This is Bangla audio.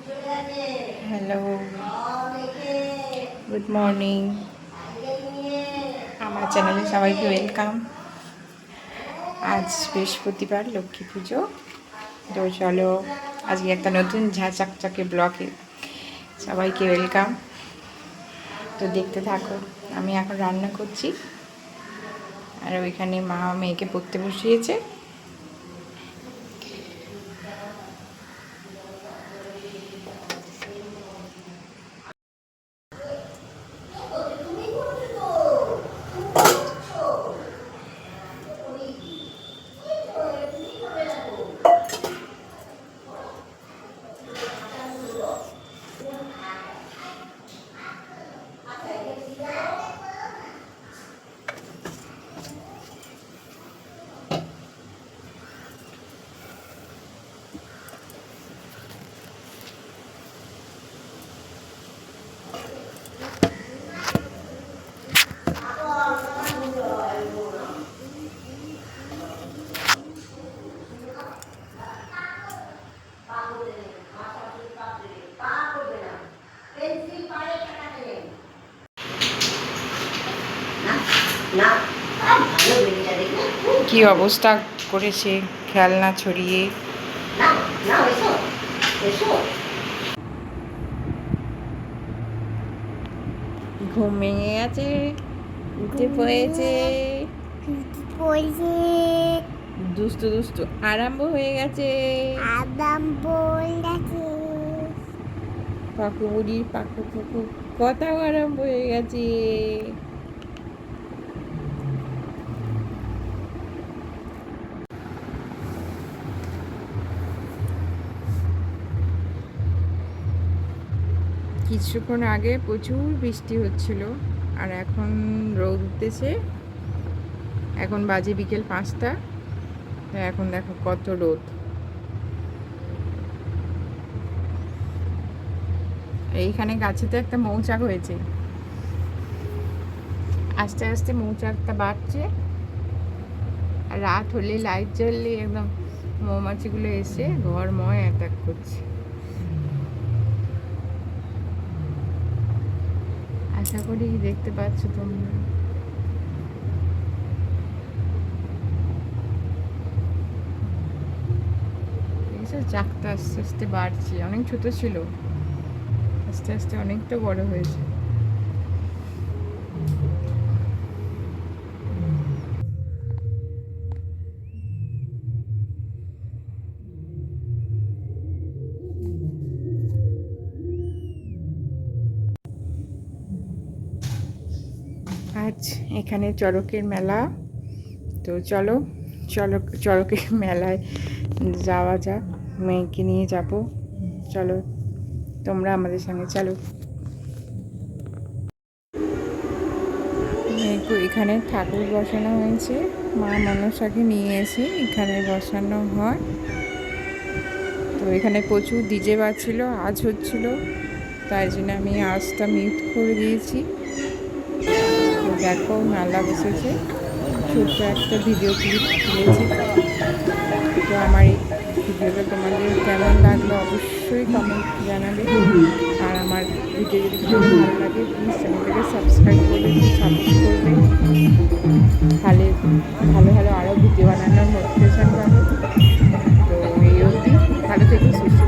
Hello, good morning. আমার চ্যানেলে সবাইকে ওয়েলকাম। আজ বৃহস্পতিবার, লক্ষ্মী পুজো। তো চলো আজকে একটা নতুন ঝাঁচকচকে ব্লগে সবাইকে ওয়েলকাম। তো দেখতে থাকো। আমি এখন রান্না করছি, আর ওইখানে মা মেয়েকে পড়তে বসিয়েছে। কি অবস্থা করেছে খেলনা ছড়িয়ে। ঘুম ভেঙে গেছে, উঠে পড়েছে, দুষ্টু দুষ্টু আরম্ভ হয়ে গেছে। পাকু বুড়ির পাকু পুকু কথাও আরম্ভ হয়ে গেছে। কিছুক্ষণ আগে প্রচুর বৃষ্টি হচ্ছিল, আর এখন রোদ উঠতেছে। এখন বাজে বিকেল 5টা। এখন দেখো কত রোদ। এইখানে গাছেতে একটা মৌচাক হয়েছে, আস্তে আস্তে মৌচাকটা বাড়ছে। আর রাত হলে লাইট জ্বললে একদম মৌমাছিগুলো এসে ঘরময় অ্যাটাক করছে। আশা করি দেখতে পাচ্ছ তোমরা। চাকটা আস্তে আস্তে বাড়ছে, অনেক ছোট ছিল, আস্তে আস্তে অনেকটা বড় হয়েছে। আজ এখানে চড়কের মেলা। তো চলো চড়কের মেলায় যাওয়া যাক, মেয়েকে নিয়ে যাব। চলো তোমরা আমাদের সঙ্গে চলো। এখানে ঠাকুর বসানো হয়েছে, মা মনসাকে নিয়ে এসে এখানে বসানো হয়। তো এখানে প্রচুর ডিজে বাজছিল, আজ হচ্ছিল, তাই জন্য আমি আজটা মিউট করে দিয়েছি। দেখো মেলা বসেছে, ছোট্ট একটা ভিডিও ক্লিপ তুলেছি। তো আমার এই ভিডিওটা তোমাদের কেমন লাগলো অবশ্যই কমেন্ট জানাবে। আর আমার ভিডিও যদি ভালো লাগে প্লিজ চ্যানেলটাকে সাবস্ক্রাইব করবে, সাপোর্ট করবে। তাহলে ভালো ভালো আরও ভিডিও বানানোর মোটিভেশন পাবে। তো এই অবধি ভালো থেকে সুস্থ